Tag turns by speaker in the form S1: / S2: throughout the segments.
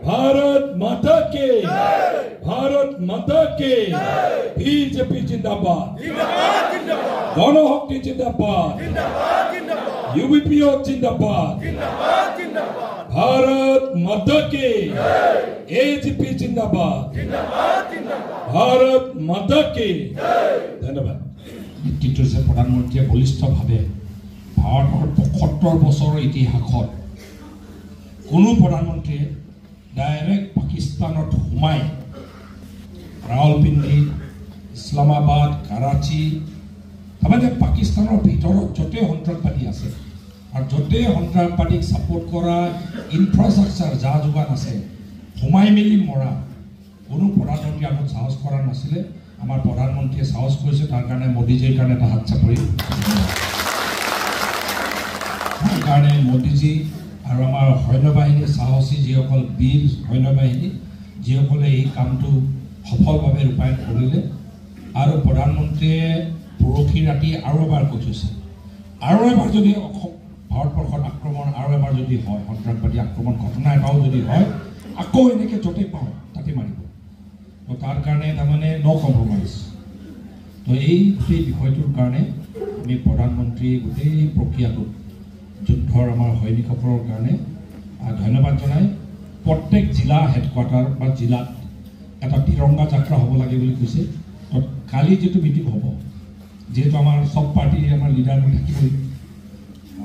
S1: भारत माता के भारत माता के बीजेपी जिंदाबाद गणशक्ति जिंदाबाद यूपीपीओ जिंदाबाद भारत माता के एजीपी जिंदाबाद भारत माता के धन्यवाद
S2: নেতৃত্ব যে প্ৰধানমন্ত্ৰীয়ে বলিষ্ঠভাৱে ভাৰতৰ ৭৫ বছৰৰ ইতিহাসত কোনো প্ৰধানমন্ত্ৰীয়ে ডাইৰেক্ট পাকিস্তানত সোমাই ৰাৱলপিণ্ডি ইছলামাবাদ কৰাচী তাৰমানে পাকিস্তানৰ ভিতৰত য'তে সন্ত্ৰাসবাদী আছে আৰু য'তে সন্ত্ৰাসবাদীক ছাপোৰ্ট কৰা ইনফ্ৰাষ্ট্ৰাকচাৰ যা যোগান আছে সোমাই মেলি মৰা কোনো প্ৰধানমন্ত্ৰী আগত সাহস কৰা নাছিলে আমাৰ প্ৰধানমন্ত্ৰীয়ে সাহস কৰিছে তাৰ কাৰণে মোদীজীৰ কাৰণে এটা হাত চাপৰি তাৰ কাৰণে মোদীজী আৰু আমাৰ সৈন্যবাহিনীৰ সাহসী যিসকল বীৰ সৈন্যবাহিনী যিসকলে এই কামটো সফলভাৱে ৰূপায়ণ কৰিলে আৰু প্ৰধানমন্ত্ৰীয়ে পৰহি ৰাতি আৰু এবাৰ কৈছে আৰু এবাৰ যদি ভাৰতবৰ্ষত আক্ৰমণ আৰু এবাৰ যদি হয় সন্ত্ৰাসবাদী আক্ৰমণ ঘটনা এটাও যদি হয় আকৌ এনেকৈ য'তে পাওঁ তাতে মাৰিব তো তাৰ কাৰণে তাৰমানে ন' কম্প্ৰমাইজ তো এই গোটেই বিষয়টোৰ কাৰণে আমি প্ৰধানমন্ত্ৰী গোটেই প্ৰক্ৰিয়াটোত যুদ্ধৰ আমাৰ সৈনিকসকলৰ কাৰণে ধন্যবাদ জনাই প্ৰত্যেক জিলা হেডকোৱাৰ্টাৰ বা জিলাত এটা তিৰংগা যাত্ৰা হ'ব লাগে বুলি কৈছে তো কালি যিটো মিটিং হ'ব যিহেতু আমাৰ সব পাৰ্টিৰ আমাৰ লিডাৰবোৰ থাকিবই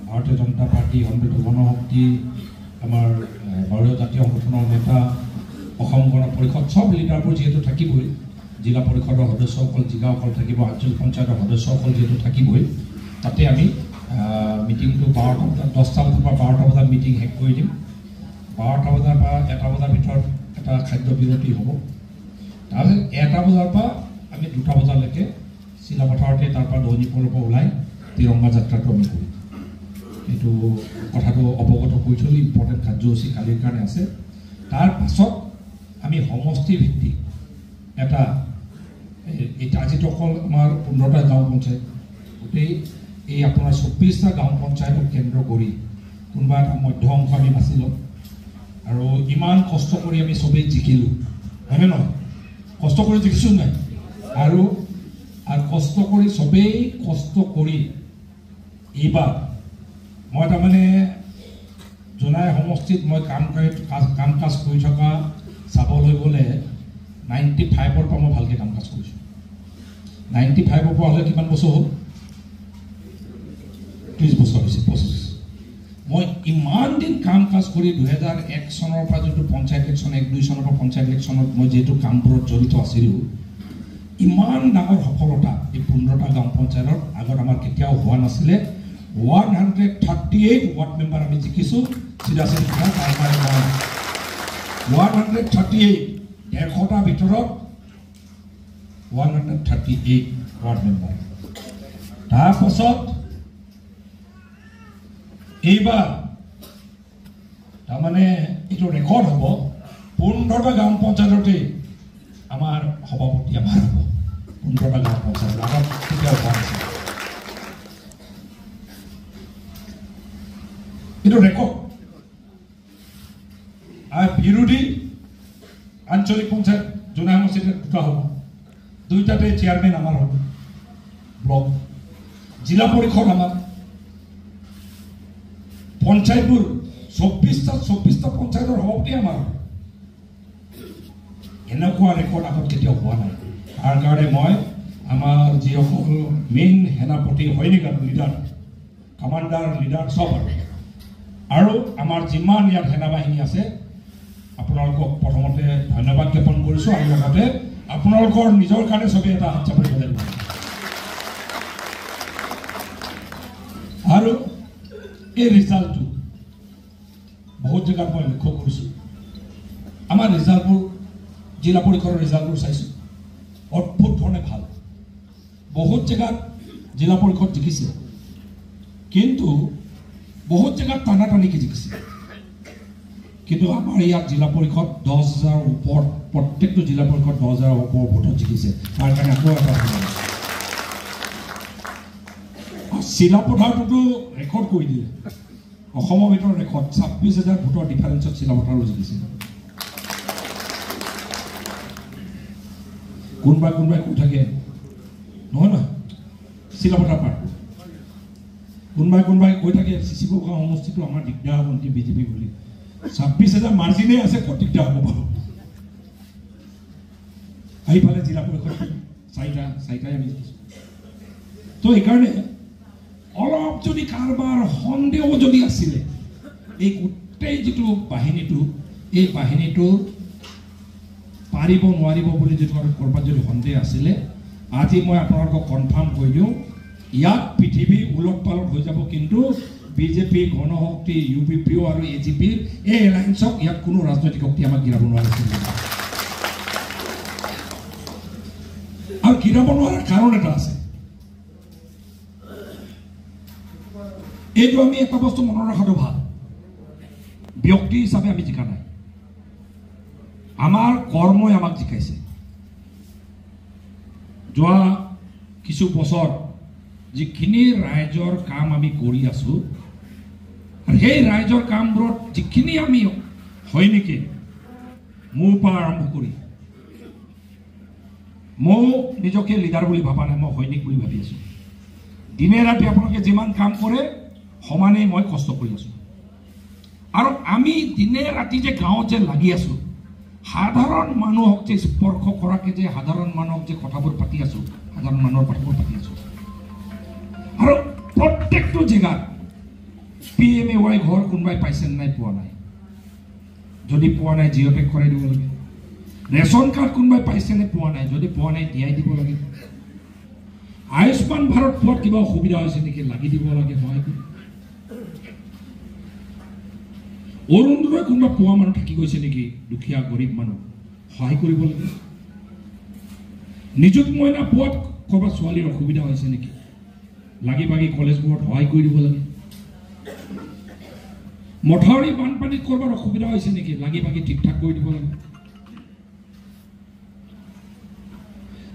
S2: ভাৰতীয় জনতা পাৰ্টি সম্মিলিত গণশক্তি আমাৰ ভাৰতীয় জাতীয় সংগঠনৰ নেতা অসম গণ পৰিষদ সব লিডাৰবোৰ যিহেতু থাকিবই জিলা পৰিষদৰ সদস্যসকল জিলাসকল থাকিব আঞ্চলিক পঞ্চায়তৰ সদস্যসকল যিহেতু থাকিবই তাতে আমি মিটিংটো 12টা বজাত 10টা বজাৰ পৰা 12টা বজাত মিটিং শেষ কৰি দিম 12টা বজাৰ পৰা 1টা বজাৰ ভিতৰত এটা খাদ্য বিৰতি হ'ব তাৰপিছত 1টা বজাৰ পৰা আমি 2টা বজালৈকে চিলাপথাৰতে তাৰপৰা দহনীপুৰৰ পৰা ওলাই তিৰংগা যাত্ৰাটো আমি কৰিম এইটো কথাটো অৱগত কৰি থৈ ইম্পৰ্টেণ্ট কাৰ্যসূচী কালিৰ কাৰণে আছে তাৰ পাছত আমি সমষ্টি ভিত্তিক এটা এটা আজিতো অকল আমাৰ 15টা গাঁও পঞ্চায়ত গোটেই এই আপোনাৰ 24টা গাঁও পঞ্চায়তক কেন্দ্ৰ কৰি কোনোবা এটা মধ্য অংশ আমি বাছি ল'ম আৰু ইমান কষ্ট কৰি আমি চবেই জিকিলোঁ হয়নে নহয় কষ্ট কৰি জিকিছোঁ নাই আৰু কষ্ট কৰি চবেই কষ্ট কৰি এইবাৰ মই তাৰমানে জোনাই সমষ্টিত মই কাম কাজ কৰি থকা চাবলৈ গ'লে 95ৰ পৰা মই ভালকৈ কাম কাজ কৰিছোঁ 95ৰ পৰা হ'লে কিমান বছৰ হ'ল 30 বছৰ হৈছে 25 মই ইমান দিন কাম কাজ কৰি 2001 চনৰ পৰা যিটো পঞ্চায়ত ইলেকশ্যন 1-2 চনৰ পৰা পঞ্চায়ত ইলেকশ্যনত মই যিহেতু কামবোৰত জড়িত আছিলোঁ ইমান ডাঙৰ সফলতা এই 15টা গাঁও পঞ্চায়তৰ আগত আমাৰ কেতিয়াও হোৱা নাছিলে 138 ৱাৰ্ড মেম্বাৰ আমি জিকিছোঁ চিধা চিধা 138 100টাৰ ভিতৰত 138 ৱাৰ্ড মেম্বাৰ তাৰপাছত এইবাৰ তাৰমানে এইটো ৰেকৰ্ড হ'ব 15টা গাঁও পঞ্চায়ততে আমাৰ সভাপতি আমাৰ হ'ব 15টা গাঁও পঞ্চায়ত আগত কেতিয়াও হোৱা নাছিল এইটো ৰেকৰ্ড আৰু বিৰোধী আঞ্চলিক পঞ্চায়ত জোনাই সমষ্টিত 2টা হ'ব 2টাতে চেয়াৰমেন আমাৰ হ'ব ব্লক জিলা পৰিষদ আমাৰ পঞ্চায়তবোৰ 24টা পঞ্চায়তৰ সভাপতি আমাৰ এনেকুৱা ৰেকৰ্ড আগত কেতিয়াও হোৱা নাই তাৰ কাৰণে মই আমাৰ যিসকল মেইন সেনাপতি সৈনিক লিডাৰ কমাণ্ডাৰ লিডাৰ সব আৰু আমাৰ যিমান ইয়াত সেনাবাহিনী আছে আপোনালোকক প্ৰথমতে ধন্যবাদ জ্ঞাপন কৰিছোঁ আৰু লগতে আপোনালোকৰ নিজৰ কাৰণে চবেই এটা হাত চাপৰি বজাই দিব আৰু এই ৰিজাল্টটো বহুত জেগাত মই লক্ষ্য কৰিছোঁ আমাৰ ৰিজাল্টবোৰ জিলা পৰিষদৰ ৰিজাল্টবোৰ চাইছোঁ অদ্ভুত ধৰণে ভাল বহুত জেগাত জিলা পৰিষদ জিকিছে কিন্তু বহুত জেগাত টানাটানিকৈ জিকিছে কিন্তু আমাৰ ইয়াত জিলা পৰিষদ 10,000 ওপৰত প্ৰত্যেকটো জিলা পৰিষদ 10,000 ওপৰ ভোটত জিকিছে তাৰ কাৰণে আকৌ এটা চিলাপথাৰটোতো ৰেকৰ্ড কৰি দিলে অসমৰ ভিতৰত ৰেকৰ্ড 26,000 ভোটৰ ডিফাৰেঞ্চত চিলাপথাৰো জিকিছে কোনোবাই কৈ থাকে নহয় নহয় চিলাপথাৰ পাৰ কোনোবাই কৈ থাকে চিচিব গাঁও সমষ্টিটো আমাৰ দিগদাৰ হ'ব নেকি বিজেপি বুলি 26,000 মাৰ্জিনে আছে ক'ত দিগদাৰ হ'ব বাৰু আহিফালে জিলা পৰিষদ চাৰিটাই আমি জিকিছোঁ তো এইকাৰণে অলপ যদি কাৰোবাৰ সন্দেহ যদি আছিলে এই গোটেই যিটো বাহিনীটো এই বাহিনীটো পাৰিব নোৱাৰিব বুলি যদি ক'ৰবাত যদি সন্দেহ আছিলে আজি মই আপোনালোকক কনফাৰ্ম কৰি দিওঁ ইয়াত পৃথিৱী উলট পালট হৈ যাব কিন্তু বিজেপি গণশক্তি UPPO আৰু AGPৰ এই এলায়েন্সক ইয়াত কোনো ৰাজনৈতিক শক্তি আমাক গিৰাব নোৱাৰিছিল আৰু গিৰাব নোৱাৰাৰ কাৰণ এটা আছে এইটো আমি এটা বস্তু মনত ৰখাটো ভাল ব্যক্তি হিচাপে আমি জিকা নাই আমাৰ কৰ্মই আমাক জিকাইছে যোৱা কিছু বছৰ যিখিনি ৰাইজৰ কাম আমি কৰি আছো আৰু সেই ৰাইজৰ কামবোৰত যিখিনি আমি হয় নেকি মোৰ পৰা আৰম্ভ কৰি মই নিজকে লিডাৰ বুলি ভাবা নাই মই সৈনিক বুলি ভাবি আছো দিনে ৰাতি আপোনালোকে যিমান কাম কৰে সমানেই মই কষ্ট কৰি আছো আৰু আমি দিনে ৰাতি যে গাঁৱত যে লাগি আছো সাধাৰণ মানুহক যে স্পৰ্শ কৰাকে যে সাধাৰণ মানুহক যে কথাবোৰ পাতি আছো সাধাৰণ মানুহৰ কথাবোৰ পাতি আছো আৰু প্ৰত্যেকটো জেগাত PMAY ঘৰ কোনোবাই পাইছে নাই পোৱা নাই যদি পোৱা নাই জিঅ'টেক কৰাই দিব লাগে ৰেচন কাৰ্ড কোনোবাই পাইছে নে পোৱা নাই যদি পোৱা নাই দিয়াই দিব লাগে আয়ুষ্মান ভাৰত পোৱাত কিবা অসুবিধা হৈছে নেকি লাগি দিব লাগে সহায় কৰি অৰুণোদয় কোনোবা পোৱা মানুহ থাকি গৈছে নেকি দুখীয়া গৰীব মানুহ সহায় কৰিব লাগে নিযুত মইনা পোৱাত ক'ৰবাত ছোৱালীৰ অসুবিধা হৈছে নেকি লাগি ভাগি কলেজবোৰত সহায় কৰি দিব লাগে মথাউৰি বানপানীত ক'ৰবাত অসুবিধা হৈছে নেকি লাগি ভাগি ঠিক ঠাক কৰি দিব লাগে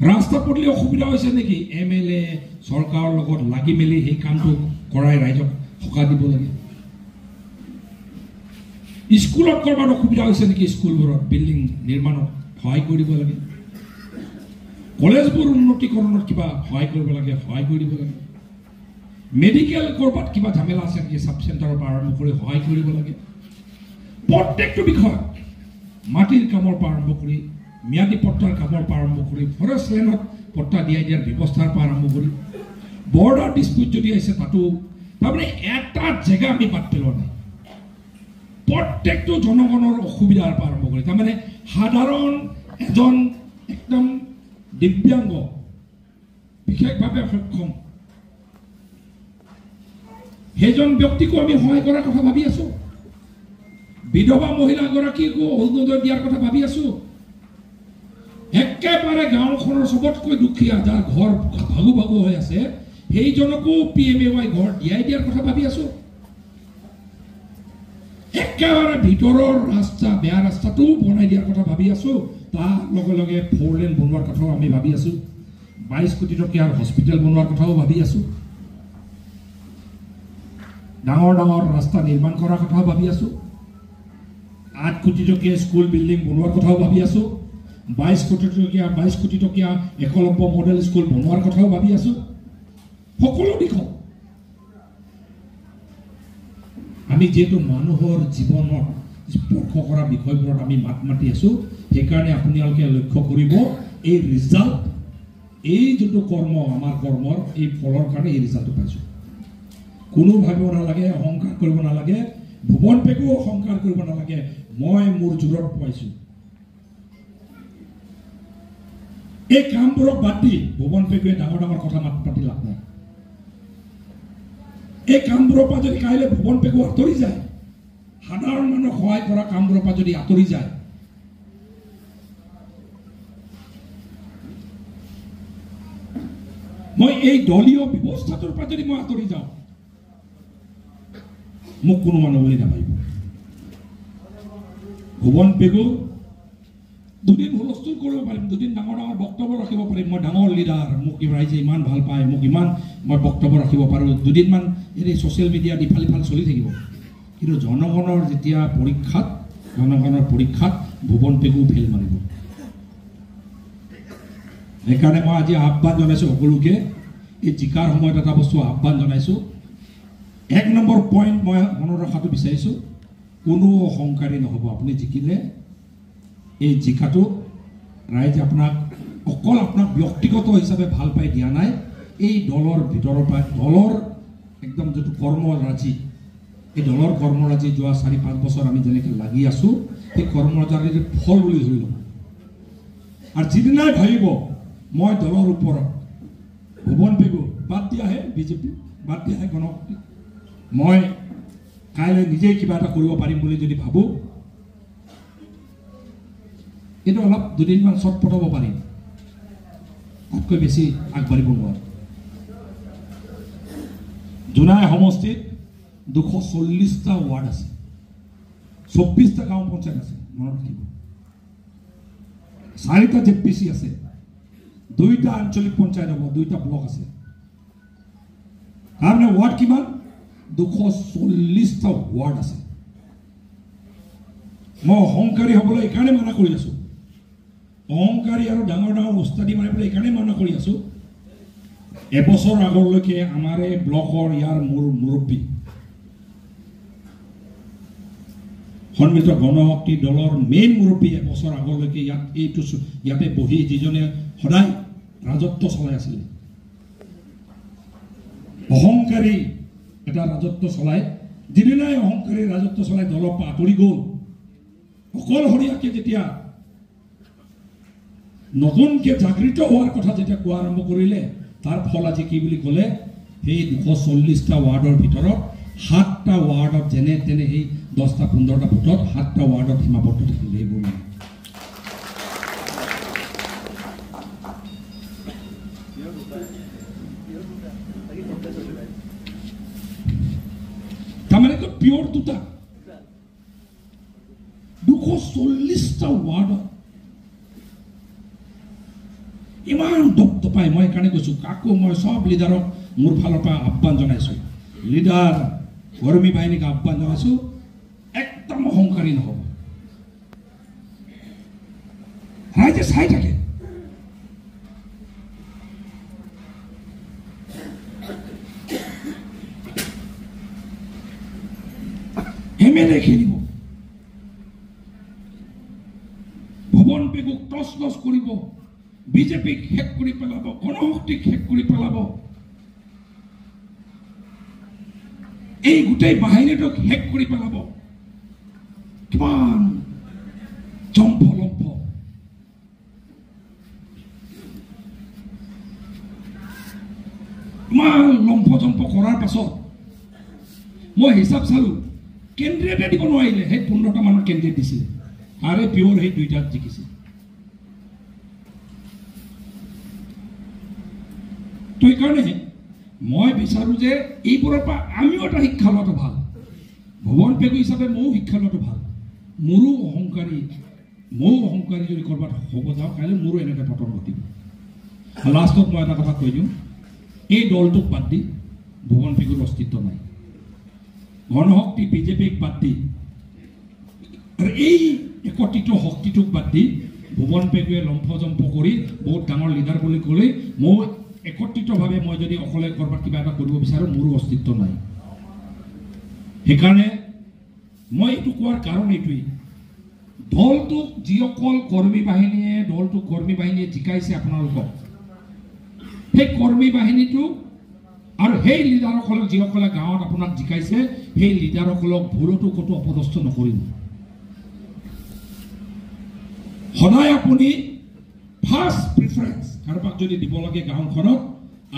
S2: ৰাস্তা পদূলি অসুবিধা হৈছে নেকি MLA চৰকাৰৰ লগত লাগি মেলি সেই কামটো কৰাই ৰাইজক সকাহ দিব লাগে স্কুলত ক'ৰবাত অসুবিধা হৈছে নেকি স্কুলবোৰত বিল্ডিং নিৰ্মাণত সহায় কৰি দিব লাগে কলেজবোৰ উন্নতিকৰণত কিবা সহায় কৰিব লাগে সহায় কৰি দিব লাগে মেডিকেল ক'ৰবাত কিবা ঝামেলা আছে নেকি সাব চেণ্টাৰৰ পৰা আৰম্ভ কৰি সহায় কৰিব লাগে প্ৰত্যেকটো বিষয় মাটিৰ কামৰ পৰা আৰম্ভ কৰি ম্যাদী পট্টাৰ কামৰ পৰা আৰম্ভ কৰি ফৰেষ্ট লেণ্ডত পট্টা দিয়াৰ ব্যৱস্থাৰ পৰা আৰম্ভ কৰি বৰ্ডাৰ ডিস্পিউট যদি আহিছে তাতো তাৰমানে এটা জেগা আমি বাদ পেলোৱা নাই প্ৰত্যেকটো জনগণৰ অসুবিধাৰ পৰা আৰম্ভ কৰি তাৰমানে সাধাৰণ এজন একদম দিব্যাংগ বিশেষভাৱে সক্ষম সেইজন ব্যক্তিকো আমি সহায় কৰাৰ কথা ভাবি আছো বিধৱা মহিলাগৰাকীকো অৰুণোদয় দিয়াৰ কথা ভাবি আছো একেবাৰে গাঁওখনৰ সবতকৈ দুখীয়া যাৰ ঘৰ ভাগু ভাগু হৈ আছে সেইজনকো PMAY ঘৰ দিয়াৰ কথা ভাবি আছো একেবাৰে ভিতৰৰ ৰাস্তা বেয়া ৰাস্তাটো বনাই দিয়াৰ কথা ভাবি আছো তাৰ লগে লগে 4 লেন বনোৱাৰ কথাও আমি ভাবি আছো 22 কোটি টকীয়াৰ হস্পিটেল বনোৱাৰ কথাও ভাবি আছো ডাঙৰ ডাঙৰ ৰাস্তা নিৰ্মাণ কৰাৰ কথাও ভাবি আছো 8 কোটি টকীয়া স্কুল বিল্ডিং বনোৱাৰ কথাও ভাবি আছো 22 কোটি টকীয়া একলব্য মডেল স্কুল বনোৱাৰ কথাও ভাবি আছো সকলো দিশত আমি যেহেতু মানুহৰ জীৱনত স্পৰ্শ কৰা বিষয়বোৰত আমি মাত মাতি আছো সেইকাৰণে আপোনালোকে লক্ষ্য কৰিব এই ৰিজাল্ট এই যোনটো কৰ্ম আমাৰ কৰ্মৰ এই ফলৰ কাৰণে এই ৰিজাল্টটো পাইছো কোনো ভাবিব নালাগে অহংকাৰ কৰিব নালাগে ভুৱন পেগু অহংকাৰ কৰিব নালাগে মই মোৰ জোৰত পাইছো এই কামবোৰক বাদ দি ভুৱন পেগুৱে ডাঙৰ ডাঙৰ কথা মাত পাতি লাভ নাই এই কামবোৰৰ পৰা যদি কাইলৈ ভুৱন পেগু আঁতৰি যায় সাধাৰণ মানুহক সহায় কৰা কামবোৰৰ পৰা যদি আঁতৰি যায় মই এই দলীয় ব্যৱস্থাটোৰ পৰা যদি মই আঁতৰি যাওঁ মোক কোনো মানুহ বুলি নাভাবিব ভুৱন পেগু দুদিন হুলস্থুল কৰিব পাৰিম দুদিন ডাঙৰ ডাঙৰ বক্তব্য ৰাখিব পাৰিম মই ডাঙৰ লিডাৰ মোক ৰাইজে ইমান ভাল পায় মোক ইমান মই বক্তব্য ৰাখিব পাৰোঁ দুদিনমান এই ছ'চিয়েল মিডিয়াত ইফাল ইফাল চলি থাকিব কিন্তু জনগণৰ যেতিয়া পৰীক্ষাত ভুৱন পেগু ফেল মাৰিব সেইকাৰণে মই আজি আহ্বান জনাইছোঁ সকলোকে, এই জিকাৰ সময়ত এটা বস্তু আহ্বান জনাইছোঁ। 1 নম্বৰ পইণ্ট মই মনত ৰখাটো বিচাৰিছোঁ, কোনো অহংকাৰী নহ'ব। আপুনি জিকিলে এই জিকাটো ৰাইজে আপোনাক অকল আপোনাক ব্যক্তিগত হিচাপে ভাল পাই দিয়া নাই, এই দলৰ ভিতৰৰ পৰা দলৰ একদম যিটো কৰ্মৰাজি, এই দলৰ কৰ্মৰাজি যোৱা 4-5 বছৰ আমি যেনেকৈ লাগি আছোঁ, সেই কৰ্মৰাজিৰ ফল বুলি ধৰি ল'ব। আৰু যিদিনাই ভাবিব মই দলৰ ওপৰত ভুৱন পেগু বাদ দিয়াহে বিজেপি, বাদ দিয়াহে গণশক্তি, মই কাইলৈ নিজেই কিবা এটা কৰিব পাৰিম বুলি যদি ভাবোঁ, এইটো অলপ দুদিনমান চটপট হ'ব পাৰিম, তাতকৈ বেছি আগবাঢ়িব নোৱাৰোঁ। জোনাই সমষ্টিত 240টা ৱাৰ্ড আছে, 24টা গাঁও পঞ্চায়ত আছে, মনত ৰাখিব। 4টা জেপিচি আছে, 2টা আঞ্চলিক পঞ্চায়ত হ'ব, 2টা ব্লক আছে। তাৰমানে ৱাৰ্ড কিমান? 240টা ৱাৰ্ড আছে। মই অহংকাৰী হ'বলৈ এইকাৰণে মানা কৰি আছোঁ, অহংকাৰী আৰু ডাঙৰ ডাঙৰ উস্তাদি মাৰিবলৈ এইকাৰণে মানা কৰি আছোঁ। এবছৰ আগলৈকে আমাৰ এই ব্লকৰ ইয়াৰ মুৰব্বী সন্মিলিত গণশক্তি দলৰ মেইন মুৰব্বী এবছৰ আগলৈকে ইয়াতে বহি যিজনে সদায় ৰাজত্ব চলাই আছিলে, অহংকাৰী এটা ৰাজত্ব চলাই, যিদিনাই অহংকাৰী ৰাজত্ব চলাই দলৰ পৰা আঁতৰি গ'ল, অকলশৰীয়াকে যেতিয়া নতুনকৈ জাগৃত হোৱাৰ কথা যেতিয়া কোৱা আৰম্ভ কৰিলে, তাৰ ফল আজি কি বুলি ক'লে, সেই 240টা ৱাৰ্ডৰ ভিতৰত 7টা ৱাৰ্ডত যেনে তেনে সেই 10-15টা ভোটত 7টা ৱাৰ্ডত সীমাবদ্ধ থাকিলে। এইবোৰ তাৰমানে পিয়ৰ দুটা 240টা ৱাৰ্ডত ইমান দপদপাই। মই সেইকাৰণে কৈছোঁ, কাকো মই চব লিডাৰক মোৰ ফালৰ পৰা আহ্বান জনাইছোঁ, লিডাৰ কৰ্মী বাহিনীক আহ্বান জনাইছোঁ, একদম অহংকাৰী নহ'ব। ৰাইজে চাই থাকে, MLA খেলিব, ভুৱন পেগুক টচ টচ কৰিব, বিজেপিক শেষ কৰি পেলাব, গণশক্তিক শেষ কৰি পেলাব, এই গোটেই বাহিনীটোক শেষ কৰি পেলাব। কিমান জম্প লম্ফ, ইমান লম্ফ জম্প কৰাৰ পাছত মই হিচাপ চালোঁ, কেন্দ্ৰীয়তে দিব নোৱাৰিলে, সেই 15টা মানৰ কেন্দ্ৰীয় দিছিলে, আৰু পিয়ৰ সেই 2টাত জিকিছে। তো সেইকাৰণে মই বিচাৰোঁ যে এইবোৰৰ পৰা আমিও এটা শিক্ষা লোৱাটো ভাল। ভুৱন পেগু হিচাপে ময়ো শিক্ষা লোৱাটো ভাল। মোৰো অহংকাৰী যদি ক'ৰবাত হ'ব যাওঁ, কাইলৈ মোৰো এনেকৈ পতন ঘটিব। লাষ্টত মই এটা কথা কৈ দিওঁ, এই দলটোক বাদ দি ভুৱন পেগুৰ অস্তিত্ব নাই। গণশক্তি বিজেপিক বাদ দি আৰু এই একত্ৰিত শক্তিটোক বাদ দি ভুৱন পেগুৱে লম্ফজম্প কৰি বহুত ডাঙৰ লিডাৰ বুলি ক'লে, মই একত্ৰিতভাৱে মই যদি অকলে ক'ৰবাত কিবা এটা কৰিব বিচাৰোঁ, মোৰো অস্তিত্ব নাই। সেইকাৰণে মই এইটো কোৱাৰ কাৰণ এইটোৱেই, দলটোক যিসকল কৰ্মী বাহিনীয়ে জিকাইছে আপোনালোকক, সেই কৰ্মী বাহিনীটোক আৰু সেই লিডাৰসকলক যিসকলে গাঁৱত আপোনাক জিকাইছে, সেই লিডাৰসকলক ভুলতো ক'তো অপদস্থ নকৰিব। সদায় আপুনি ফাৰ্ষ্ট প্ৰিফাৰেঞ্চ কাৰোবাক যদি দিব লাগে গাঁওখনত,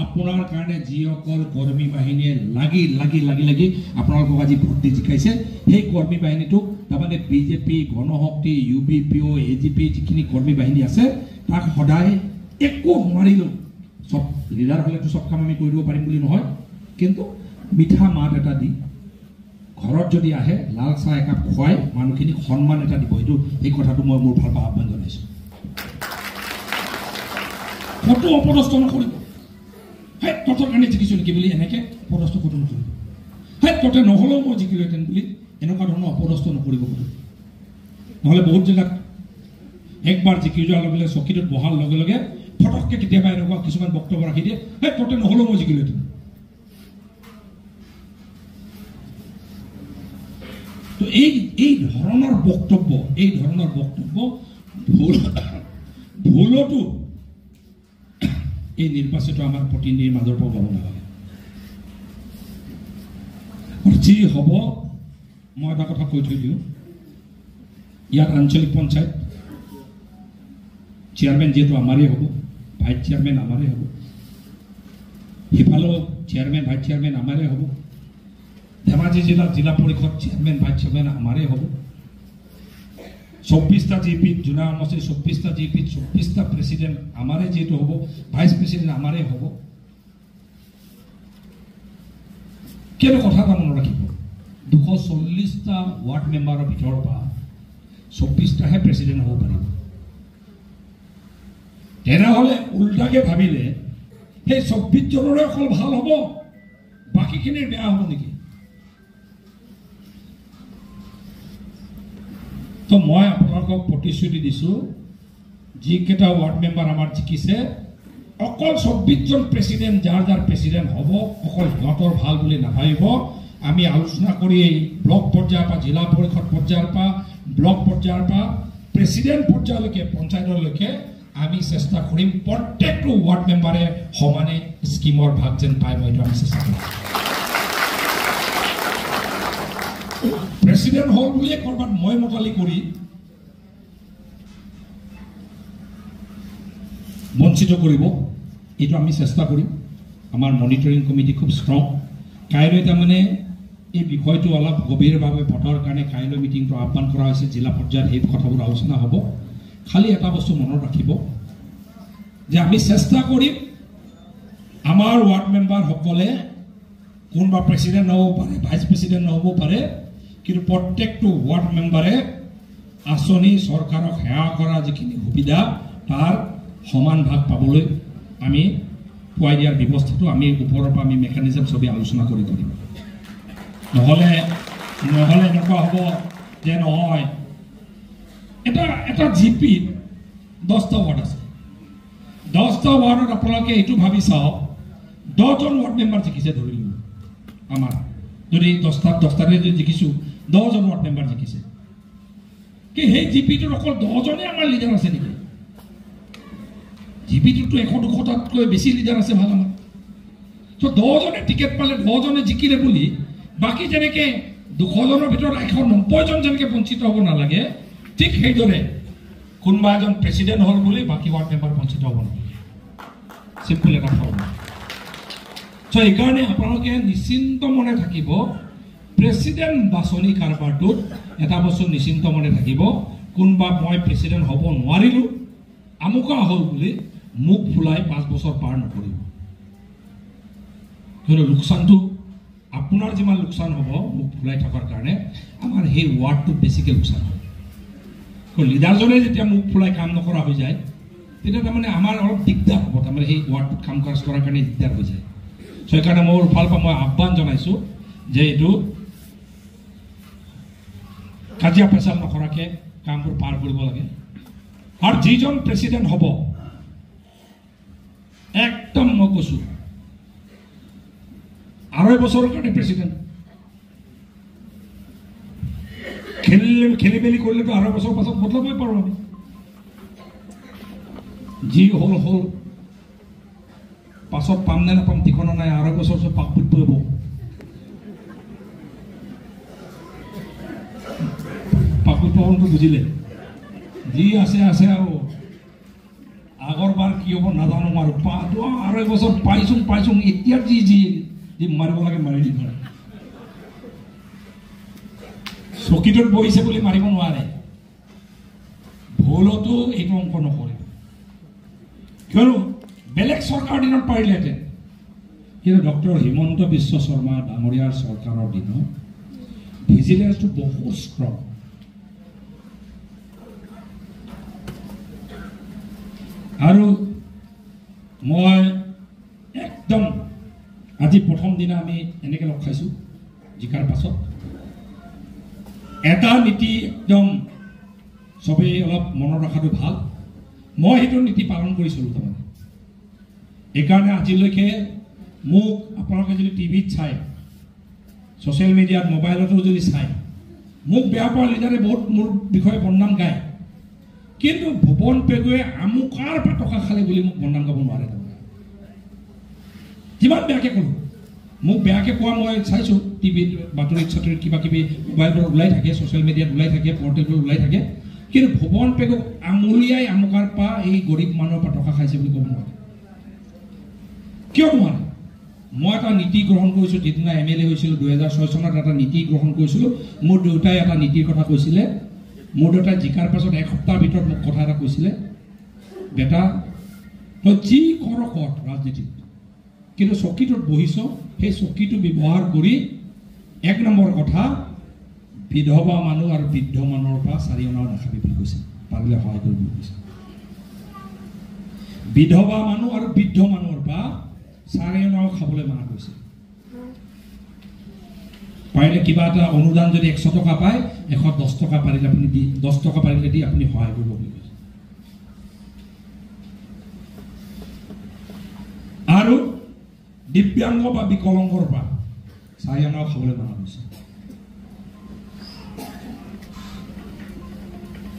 S2: আপোনাৰ কাৰণে যিসকল কৰ্মী বাহিনীয়ে লাগি আপোনালোকক আজি ভোট দি জিকাইছে, সেই কৰ্মী বাহিনীটোক, তাৰমানে বিজেপি, গণশক্তি, UBPO, AGP যিখিনি কৰ্মী বাহিনী আছে, তাক সদায় একো নোৱাৰিলেও, চব লিডাৰ হ'লেতো চব কাম আমি কৰি দিব পাৰিম বুলি নহয়, কিন্তু মিঠা মাত এটা দি ঘৰত যদি আহে লাল চাহ একাপ খুৱাই মানুহখিনিক সন্মান এটা দিব। এই কথাটো মই মোৰ ফালৰ পৰা আহ্বান জনাইছোঁ। ক'তো অপদস্থ নকৰিব। সেই তহঁতৰ কাৰণে জিকিছোঁ নেকি বুলি এনেকৈ অপদস্থ ক'তো নকৰিব। সেই তহঁতে নহ'লেও মই জিকিলোহেঁতেন বুলি এনেকুৱা ধৰণৰ অপদস্থ নকৰিব। নহ'লে বহুত জেগাত একবাৰ জিকি যোৱাৰ লগে লগে চকীটোত বহাৰ লগে লগে ফটককে কেতিয়াবা এনেকুৱা কিছুমান বক্তব্য ৰাখি দিয়ে, এই ততে নহ'লেও মই জিকিলোঁ। তো এই ধৰণৰ বক্তব্য ভুলতো এই নিৰ্বাচিত আমাৰ প্ৰতিনিধিৰ মাজৰ পৰা ওলাব নালাগে। যি হ'ব মই এটা কথা কৈ থৈ দিওঁ, ইয়াত আঞ্চলিক পঞ্চায়ত চেয়াৰমেন যিহেতু আমাৰেই হ'ব, ভাইচ চেয়াৰমেন আমাৰেই হ'ব, সিফালেও চেয়াৰমেন ভাইচ চেয়াৰমেন আমাৰেই হ'ব, ধেমাজি জিলা পৰিষদ চেয়াৰমেন ভাইচ চেয়াৰমেন আমাৰেই হ'ব, 24টা জিপিত জোনা সমষ্টিৰ 24টা জিপিত 24টা প্ৰেচিডেণ্ট আমাৰে যিহেতু হ'ব, ভাইচ প্ৰেচিডেণ্ট আমাৰেই হ'ব। কিন্তু কথা এটা মনত ৰাখিব, 240টা ৱাৰ্ড মেম্বাৰৰ ভিতৰৰ পৰা 24টাহে প্ৰেচিডেণ্ট হ'ব পাৰিব। তেনেহ'লে উল্টাকে ভাবিলে সেই 24জনৰে অকল ভাল হ'ব, বাকীখিনিৰ বেয়া হ'ব নেকি? তো মই আপোনালোকক প্ৰতিশ্ৰুতি দিছোঁ, যিকেইটা ৱাৰ্ড মেম্বাৰ আমাৰ জিকিছে, অকল 24জন প্ৰেচিডেণ্ট যাৰ প্ৰেচিডেণ্ট হ'ব, অকল সিহঁতৰ ভাল বুলি নাভাবিব। আমি আলোচনা কৰি এই ব্লক পৰ্যায়ৰ পৰা, জিলা পৰিষদ পৰ্যায়ৰ পৰা, ব্লক পৰ্যায়ৰ পৰা প্ৰেচিডেণ্ট পৰ্যায়লৈকে, পঞ্চায়তলৈকে আমি চেষ্টা কৰিম প্ৰত্যেকটো ৱাৰ্ড মেম্বাৰে সমানে স্কিমৰ ভাগ যেন পায়, মই এইটো আমি চেষ্টা কৰিম। প্ৰেচিডেণ্ট হ'ল বুলিয়ে ক'ৰবাত মই মতালি কৰি বঞ্চিত কৰিব, এইটো আমি চেষ্টা কৰিম। আমাৰ মনিটৰিং কমিটি খুব ষ্ট্ৰং। কাইলৈ তাৰমানে এই বিষয়টো অলপ গভীৰভাৱে পতাৰ কাৰণে কাইলৈ মিটিংটো আহ্বান কৰা হৈছে। জিলা পৰ্যায়ত এই কথাবোৰ আলোচনা হ'ব। খালি এটা বস্তু মনত ৰাখিব যে আমি চেষ্টা কৰিম আমাৰ ৱাৰ্ড মেম্বাৰসকলে কোনোবা প্ৰেচিডেণ্ট নহ'ব পাৰে, ভাইচ প্ৰেচিডেণ্ট নহ'ব পাৰে, কিন্তু প্ৰত্যেকটো ৱাৰ্ড মেম্বাৰে আঁচনি চৰকাৰক সেৱা কৰা যিখিনি সুবিধা তাৰ সমান ভাগ পাবলৈ আমি পুৱাই দিয়াৰ ব্যৱস্থাটো আমি ওপৰৰ পৰা আমি মেকানিজম চবেই আলোচনা কৰি কৰিম। নহ'লে এনেকুৱা হ'ব যে নহয়, এটা জিপিত 10টা ৱাৰ্ড আছে, 10টা ৱাৰ্ডত আপোনালোকে এইটো ভাবি চাওক, 10জন ৱাৰ্ড মেম্বাৰ জিকিছে ধৰিলোঁ আমাৰ, যদি 10টাৰে যদি জিকিছোঁ 10জন ৱাৰ্ড মেম্বাৰ জিকিছে, কি সেই জিপিটোত অকল 10জনেই আমাৰ লিডাৰ আছে নেকি? জিপিটোতো 100-200টাতকৈ বেছি লিডাৰ আছে ভাল আমাৰ। তো 10জনে টিকেট পালে 10জনে জিকিলে বুলি বাকী যেনেকৈ 200জনৰ ভিতৰত 190জন যেনেকৈ বঞ্চিত হ'ব নালাগে, ঠিক সেইদৰে কোনোবা এজন প্ৰেচিডেণ্ট হ'ল বুলি বাকী ৱাৰ্ড মেম্বাৰ বঞ্চিত হ'ব নালাগে। চিম্পল এটা ফৰ্মুলা। চ' সেইকাৰণে আপোনালোকে নিশ্চিন্ত মনে থাকিব, প্ৰেচিডেণ্ট বাছনি কাৰবাৰটোত এটা বস্তু নিশ্চিন্ত মনে থাকিব, কোনোবা মই প্ৰেচিডেণ্ট হ'ব নোৱাৰিলোঁ, আমুকা হ'ল বুলি মুখ ফুলাই 5 বছৰ পাৰ নকৰিব। কিন্তু লোকচানটো আপোনাৰ যিমান লোকচান হ'ব মুখ ফুলাই থকাৰ কাৰণে, আমাৰ সেই ৱাৰ্ডটোত বেছিকৈ লোকচান হ'ব। লিডাৰজনে যেতিয়া মুখ ফুলাই কাম নকৰা হৈ যায়, তেতিয়া তাৰমানে আমাৰ অলপ দিগদাৰ হ'ব, তাৰমানে সেই ৱাৰ্ডটোত কাম কাজ কৰাৰ কাৰণে দিগদাৰ হৈ যায়। চ' সেইকাৰণে মোৰ ফালৰ পৰা মই আহ্বান জনাইছোঁ যে এইটো কাজিয়া পেচাল নকৰাকৈ কামবোৰ পাৰ কৰিব লাগে। আৰু যিজন প্ৰেচিডেণ্ট হ'ব, একদম মই কৈছোঁ 2.5 বছৰৰ কাৰণে প্ৰেচিডেণ্ট, খেলি মেলি কৰিলেতো 2.5 বছৰ পাছত বদলাবই পাৰোঁ আমি। যি হ'ল পাছত পাম নে নাপাম ঠিকনা নাই, 2.5 বছৰ পিছত পাক পুত পৰিব। পাকুত পাবনটো বুজিলে, যি আছে আৰু আগৰবাৰ কি হ'ব নাজানো আৰু 2.5 বছৰ পাইছোঁ এতিয়াৰ যি মাৰিব লাগে মাৰি দিব। চকীটোত বহিছে বুলি মাৰিব নোৱাৰে, ভুলতো এইটো অংক নকৰে, কিয়নো বেলেগ চৰকাৰৰ দিনত পাৰিলেহেঁতেন, কিন্তু ডক্টৰ হিমন্ত বিশ্ব শৰ্মা ডাঙৰীয়াৰ চৰকাৰৰ দিনত ভিজিলেন্সটো বহুত ষ্ট্ৰং। আৰু মই একদম আজি প্ৰথম দিনা আমি এনেকৈ লগ খাইছোঁ জিকাৰ পাছত, এটা নীতি একদম চবেই অলপ মনত ৰখাটো ভাল। মই সেইটো নীতি পালন কৰিছিলোঁ। তাৰমানে এইকাৰণে আজিলৈকে মোক আপোনালোকে যদি টিভিত চায়, ছ'চিয়েল মিডিয়াত, মোবাইলতো যদি চায়, মোক বেয়া পোৱা লিডাৰে বহুত মোৰ বিষয়ে বদনাম গায়, কিন্তু ভুৱন পেগুৱে আমুকাৰ পৰা টকা খালে বুলি মোক বদনাম গাব নোৱাৰে। যিমান বেয়াকৈ ক'লোঁ, মোক বেয়াকৈ কোৱা মই চাইছোঁ টিভিত, বাতৰিত চাতৰিত কিবা কিবি মোবাইলত ওলাই থাকে, ছ'চিয়েল মিডিয়াত ওলাই থাকে, পৰ্টেলত ওলাই থাকে, কিন্তু ভুৱন পেগুক আঙুলিয়াই আমুকাৰ পৰা এই গৰীব মানুহৰ পৰা টকা খাইছে বুলি ক'ব নোৱাৰে। কিয় নোৱাৰে? মই এটা নীতি গ্ৰহণ কৰিছোঁ, যিদিনা MLA হৈছিলোঁ 2006 চনত এটা নীতি গ্ৰহণ কৰিছিলোঁ। মোৰ দেউতাই এটা নীতিৰ কথা কৈছিলে। মোৰ দেউতাই জিকাৰ পাছত এসপ্তাহৰ ভিতৰত মোক কথা এটা কৈছিলে, বেটা তই যি কৰ ৰাজনীতিত, কিন্তু চকীটোত বহিছ, সেই চকীটো ব্যৱহাৰ কৰি 1 নম্বৰ কথা, বিধৱা মানুহ আৰু বৃদ্ধ মানুহৰ পৰা 4 অনাও নাখাবি বুলি কৈছে, পাৰিলে সহায় কৰিব বুলি কৈছে। বিধৱা মানুহ আৰু বৃদ্ধ মানুহৰ পৰা 4 অনাও খাবলৈ মানা কৰিছে। পাৰিলে কিবা এটা অনুদান যদি 100 টকা পায়, 110 টকা পাৰিলে আপুনি দি, 10 টকা পাৰিলে দি আপুনি সহায় কৰিব বুলি কৈছে। আৰু দিব্যাংগ বা বিকলাংগৰ পৰা 4 অনাও খাবলৈ মানা কৰিছে।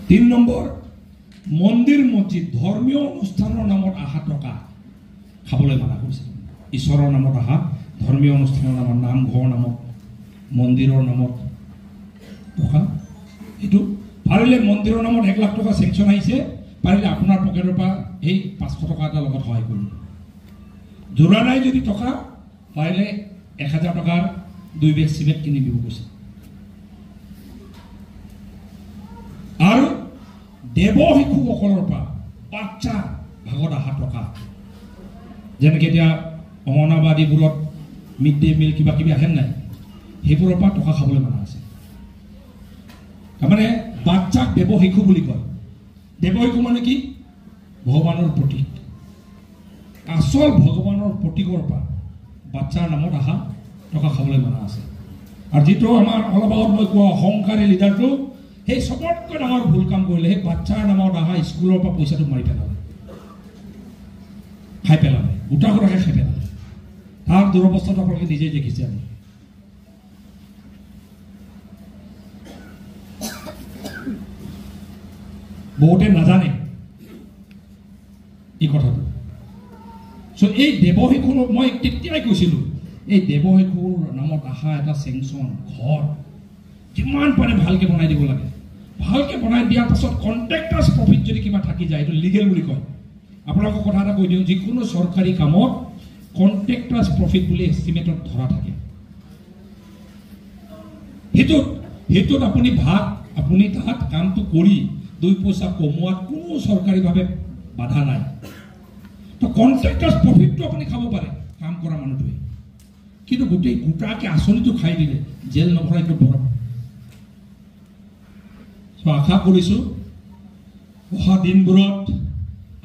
S2: 3 নম্বৰ, মন্দিৰ মছজিদ ধৰ্মীয় অনুষ্ঠানৰ নামত অহা টকা খাবলৈ মানা কৰিছে। ঈশ্বৰৰ নামত অহা ধৰ্মীয় অনুষ্ঠানৰ নামত, নামঘৰৰ নামত, মন্দিৰৰ নামত টকা, এইটো পাৰিলে মন্দিৰৰ নামত 1 লাখ টকা চেংচন আহিছে, পাৰিলে আপোনাৰ পকেটৰ পৰা এই 500 টকা এটা লগত সহায় কৰিব। যোৰা নাই যদি টকা, পাৰিলে 1000 টকাৰ 2 বেগ চিমেণ্ট কিনি দিব কৈছে। আৰু দেৱ শিশুসকলৰ পৰা বাচ্চা ভাগত অহা টকা, যেনেকৈ এতিয়া অংগনাবাদীবোৰত মিড ডে মিল কিবা কিবি আহে নাই, সেইবোৰৰ পৰা টকা খাবলৈ মানা আছে। তাৰমানে বাচ্চাক দেৱ শিশু বুলি কয়। দেৱ শিশু মানে কি? ভগৱানৰ প্ৰতীক। আচল ভগৱানৰ প্ৰতীকৰ পৰা বাচ্চাৰ নামত অহা টকা খাবলৈ মানা আছে। আৰু যিটো আমাৰ অলপ আগত মই কোৱা অহংকাৰী লিডাৰটো, সেই চবতকৈ ডাঙৰ ভুল কাম কৰিলে। সেই বাচ্চাৰ নামত অহা স্কুলৰ পৰা পইচাটো মাৰি পেলালে, খাই পেলালে, গোটা গোটাকৈ খাই পেলালে। তাৰ দুৰৱস্থাটো আপোনালোকে নিজেই দেখিছে। আমি বহুতে নাজানে এই কথাটো। এই দেৱ শিশুৰ মই তেতিয়াই কৈছিলোঁ, এই দেৱ শিশুৰ নামত অহা এটা চেংচন ঘৰ যিমান পাৰে ভালকৈ বনাই দিব লাগে। ভালকৈ বনাই দিয়াৰ পাছত কণ্ট্ৰেক্টাৰ্ছ প্ৰফিট যদি কিবা থাকি যায়, এইটো লিগেল বুলি কয়। আপোনালোকক কথা এটা কৈ দিওঁ, যিকোনো চৰকাৰী কামত কণ্ট্ৰেক্টাৰ্ছ প্ৰফিট বুলি এষ্টিমেটত ধৰা থাকে। সেইটোত আপুনি আপুনি তাত কামটো কৰি 2 পইচা কমোৱাত কোনো চৰকাৰীভাৱে বাধা নাই। তো কণ্ট্ৰেক্টাৰ্ছ প্ৰফিটটো আপুনি খাব পাৰে কাম কৰা মানুহটোৱে, কিন্তু গোটেই গোটাকৈ আঁচনিটো খাই দিলে জেল নভৰাই ক'ত ভৰাব। আশা কৰিছোঁ অহা দিনবোৰত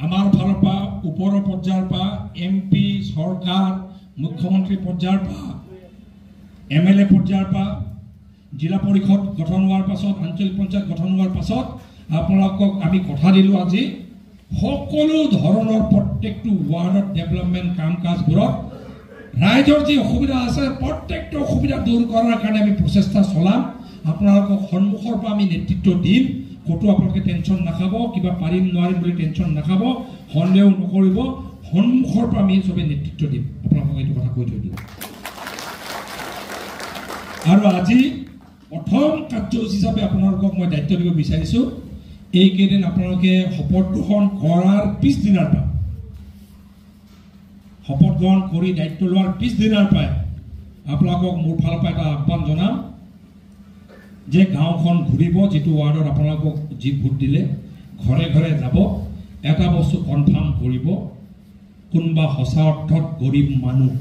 S2: আমাৰ ফালৰ পৰা ওপৰৰ পৰ্যায়ৰ পৰা MP, চৰকাৰ, মুখ্যমন্ত্ৰী পৰ্যায়ৰ পৰা, MLA পৰ্যায়ৰ পৰা, জিলা পৰিষদ গঠন হোৱাৰ পাছত, আঞ্চলিক পঞ্চায়ত গঠন হোৱাৰ পাছত আপোনালোকক আমি কথা দিলোঁ, আজি সকলো ধৰণৰ প্ৰত্যেকটো ৱাৰ্ডত ডেভেলপমেণ্ট কাম কাজবোৰত ৰাইজৰ যি অসুবিধা আছে, প্ৰত্যেকটো অসুবিধা দূৰ কৰাৰ কাৰণে আমি প্ৰচেষ্টা চলাম। আপোনালোকক সন্মুখৰ পৰা আমি নেতৃত্ব দিম। ক'তো আপোনালোকে টেনশ্যন নাখাব, কিবা পাৰিম নোৱাৰিম বুলি টেনশ্যন নাখাব, সন্দেহ নকৰিব। সন্মুখৰ পৰা আমি চবেই নেতৃত্ব দিম। আপোনালোকক এইটো কথা কৈ থৈ দিম। আৰু আজি প্ৰথম কাৰ্যসূচী হিচাপে আপোনালোকক মই দায়িত্ব দিব বিচাৰিছোঁ, এইকেইদিন আপোনালোকে শপত গ্ৰহণ কৰাৰ পিছদিনাৰ পৰা, শপত গ্ৰহণ কৰি দায়িত্ব লোৱাৰ পিছদিনাৰ পৰাই আপোনালোকক মোৰ ফালৰ পৰা এটা আহ্বান জনাম যে গাঁওখন ঘূৰিব, যিটো ৱাৰ্ডত আপোনালোকক যি ভোট দিলে ঘৰে ঘৰে যাব, এটা বস্তু কনফাৰ্ম কৰিব, কোনোবা সঁচা অৰ্থত গৰীব মানুহ,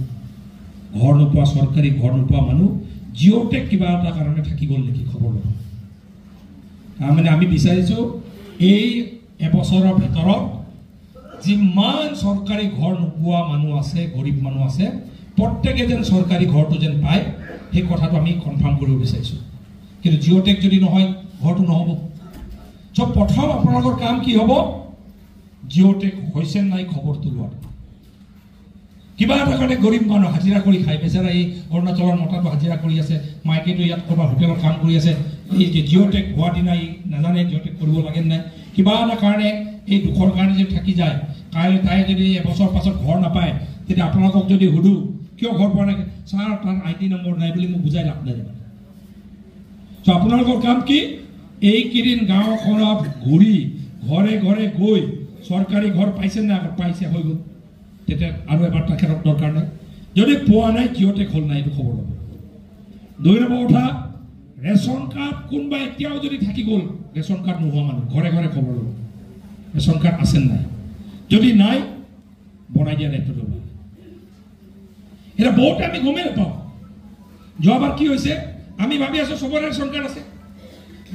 S2: ঘৰ নোপোৱা, চৰকাৰী ঘৰ নোপোৱা মানুহ জিঅ'টেক কিবা এটা কাৰণে থাকি গ'ল নেকি খবৰ ল'ব। তাৰমানে আমি বিচাৰিছোঁ এই এবছৰৰ ভিতৰত যিমান চৰকাৰী ঘৰ নোপোৱা মানুহ আছে, গৰীব মানুহ আছে, প্ৰত্যেকে যেন চৰকাৰী ঘৰটো যেন পায়, সেই কথাটো আমি কনফাৰ্ম কৰিব বিচাৰিছোঁ। কিন্তু জিঅ'টেক যদি নহয়, ঘৰটো নহ'ব। চ' প্ৰথম আপোনালোকৰ কাম কি হ'ব? জিঅ'টেক হৈছে নাই খবৰটো লোৱাটো। কিবা এটা কাৰণে গৰীব মানুহ হাজিৰা কৰি খায় বেচাৰা এই অৰুণাচলৰ মতাটো হাজিৰা কৰি আছে মাইকেটো ইয়াত ক'ৰবাত হোটেলত কাম কৰি আছে এই যে জিঅ'টেক হোৱা দিনা নাজানে জিঅ'টেক কৰিব লাগে নাই কিবা এটা কাৰণে এই দুখৰ কাৰণে যদি থাকি যায় কাইলৈ তাই যদি এবছৰ পাছত ঘৰ নাপায় তেতিয়া আপোনালোকক যদি সুধো কিয় ঘৰ পোৱা নাই ছাৰ তাৰ ID নম্বৰ নাই বুলি মোক বুজাই লাভ নাই চ' আপোনালোকৰ কাম কি এইকেইদিন গাঁওখনত ঘূৰি ঘৰে ঘৰে গৈ চৰকাৰী ঘৰ পাইছে নে পাইছে হৈ গ'ল তেতিয়া আৰু এবাৰ তেখেতক দৰকাৰ নাই যদি পোৱা নাই জিঅ'টেক হ'ল নাই এইটো খবৰ ল'ব 2 নম্বৰ কথা ৰেচন কাৰ্ড কোনোবা এতিয়াও যদি থাকি গ'ল ৰেচন কাৰ্ড নোহোৱা মানুহ ঘৰে ঘৰে খবৰ ল'ব ৰেচন কাৰ্ড আছে নাই যদি নাই বনাই দিয়া দায়িত্ব ল'ব এটা বহুত আমি গমেই নাপাওঁ যোৱাবাৰ কি হৈছে আমি ভাবি আছো চবৰে ৰেচন কাৰ্ড আছে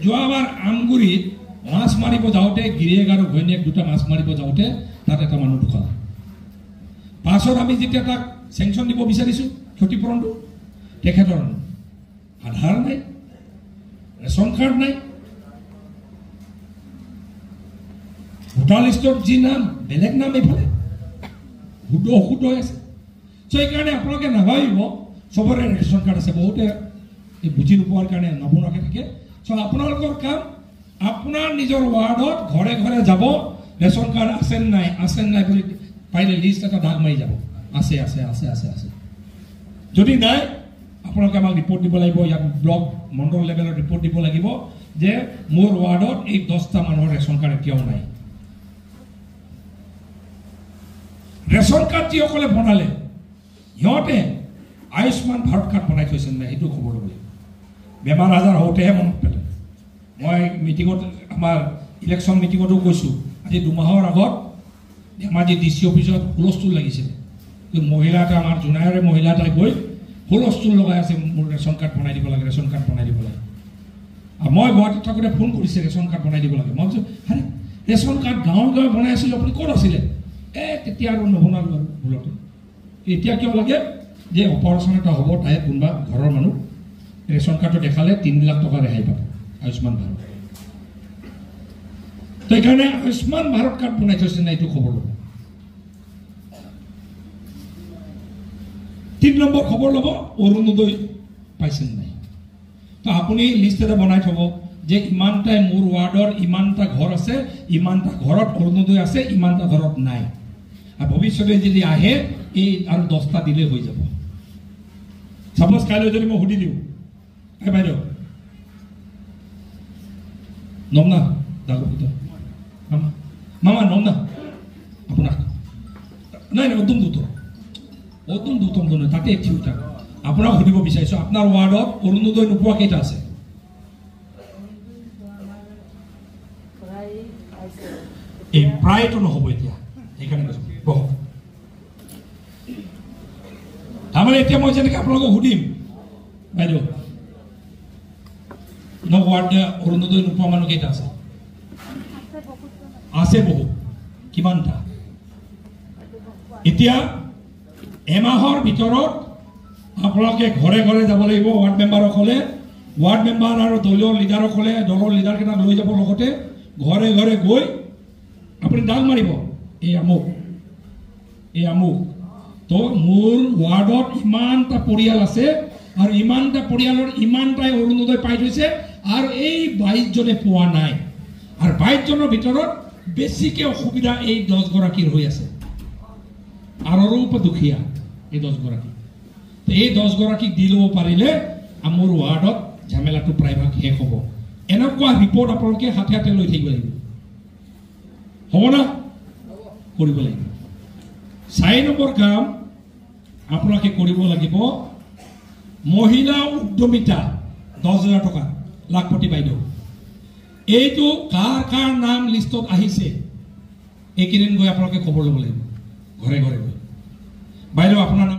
S2: যোৱাবাৰ আমগুৰিত মাছ মাৰিব যাওঁতে গিৰিয়েক আৰু ঘৈণীয়েক দুটা মাছ মাৰিব যাওঁতে তাত এটা মানুহ ঢুকালে পাছত আমি যেতিয়া তাক চেংচন দিব বিচাৰিছোঁ ক্ষতিপূৰণটো তেখেতৰ আধাৰ নাই ৰেচন কাৰ্ড নাই ভোটাৰ লিষ্টত যি নাম বেলেগ নাম এইফালে অশুদ্ধ হৈ আছে চ' সেইকাৰণে আপোনালোকে নাভাবিব চবৰে ৰেচন কাৰ্ড আছে বহুতে বুজি নোপোৱাৰ কাৰণে নবনোৱাকৈ থাকে চ' আপোনালোকৰ কাম আপোনাৰ নিজৰ ৱাৰ্ডত ঘৰে ঘৰে যাব ৰেচন কাৰ্ড আছে নাই বুলি পাৰিলে লিষ্ট এটা দাগ মাৰি যাব আছে আছে আছে আছে আছে যদি নাই আপোনালোকে আমাক ৰিপৰ্ট দিব লাগিব ইয়াত ব্লক মণ্ডল লেভেলত ৰিপৰ্ট দিব লাগিব যে মোৰ ৱাৰ্ডত এই 10টা মানুহৰ ৰেচন কাৰ্ড এতিয়াও নাই ৰেচন কাৰ্ড যিসকলে বনালে সিহঁতে আয়ুষ্মান ভাৰত কাৰ্ড বনাই থৈছে নাই সেইটো খবৰ ল'ব লাগিব বেমাৰ আজাৰ হওঁতেহে মনত পেলায় মই মিটিঙত আমাৰ ইলেকশ্যন মিটিঙতো কৈছোঁ আজি 2 মাহৰ আগত ধেমাজি DC অফিচত হুলস্থুল লাগিছিলে মহিলা এটা আমাৰ জোনাইৰে মহিলা এটাই গৈ হুলস্থুল লগাই আছে মোৰ ৰেচন কাৰ্ড বনাই দিব লাগে ৰেচন কাৰ্ড বনাই দিব লাগে আৰু মই গুৱাহাটীত থাকোঁতে ফোন কৰিছে ৰেচন কাৰ্ড বনাই দিব লাগে মই কৈছোঁ আৰে ৰেচন কাৰ্ড গাঁৱে গাঁৱে বনাই আছিলোঁ আপুনি ক'ত আছিলে তেতিয়া আৰু নবনালোঁ আৰু ভুলতে এতিয়া কিয় লাগে যে অপাৰেশ্যন এটা হ'ব তাই কোনোবা ঘৰৰ মানুহ ৰেচন কাৰ্ডটো দেখালে 3 লাখ টকা ৰেহাই পাব আয়ুষ্মান ভাৰত তো এইকাৰণে আয়ুষ্মান ভাৰত কাৰ্ড বনাই থৈছে নাই এইটো খবৰ ল'ব 3 নম্বৰ খবৰ ল'ব অৰুণোদয় পাইছে নাই তো আপুনি লিষ্ট এটা বনাই থ'ব যে ইমানটাই মোৰ ৱাৰ্ডৰ ইমানটা ঘৰ আছে ইমানটা ঘৰত অৰুণোদয় আছে ইমানটা ঘৰত নাই আৰু ভৱিষ্যতে যদি আহে এই আৰু 10টা দিলে হৈ যাব সাপোজ কাইলৈ যদি মই সুধি দিওঁ বাইদেউ নমনা দাগোপুত মামা নমনা আপোনাক নাই অদম দুতম তাতে ঠিক আপোনাক সুধিব বিচাৰিছোঁ আপোনাৰ ৱাৰ্ডত অৰুণোদয় নোপোৱা কেইটা আছে এই প্ৰায়তো নহ'ব এতিয়া সেইকাৰণে কৈছোঁ বহক তাৰমানে এতিয়া মই যেনেকৈ আপোনালোকক সুধিম বাইদেউ ৱাৰ্ড অৰুণোদয় নোপোৱা মানুহ কেইটা আছে আছে বহু কিমানটা এতিয়া এমাহৰ ভিতৰত আপোনালোকে ঘৰে ঘৰে যাব লাগিব ৱাৰ্ড মেম্বাৰসকলে ৱাৰ্ড মেম্বাৰ আৰু দলীয় লিডাৰসকলে দলৰ লিডাৰকেইটাক লৈ যাব লগতে ঘৰে ঘৰে গৈ আপুনি দাগ মাৰিব এই আমুক তো মোৰ ৱাৰ্ডত ইমানটা পৰিয়াল আছে আৰু ইমানটা পৰিয়ালৰ ইমানটাই অৰুণোদয় পাই থৈছে আৰু এই 22 জনে পোৱা নাই আৰু 22 জনৰ ভিতৰত বেছিকৈ অসুবিধা এই 10 গৰাকীৰ হৈ আছে আৰু দুখীয়া এই 10 গৰাকী তো এই 10 গৰাকীক দি ল'ব পাৰিলে আমাৰ ৱাৰ্ডত ঝামেলাটো প্ৰায়ভাগ শেষ হ'ব এনেকুৱা ৰিপৰ্ট আপোনালোকে হাতে হাতে লৈ থাকিব লাগিব হ'ব না কৰিব লাগিব 4 নম্বৰ কাম আপোনালোকে কৰিব লাগিব মহিলা উদ্যমিতা 10,000 টকা লাখপতি বাইদেউ এইটো কাৰ নাম লিষ্টত আহিছে এইকেইদিন গৈ আপোনালোকে খবৰ ল'ব লাগিব ঘৰে ঘৰে গৈ বাইদেউ আপোনাৰ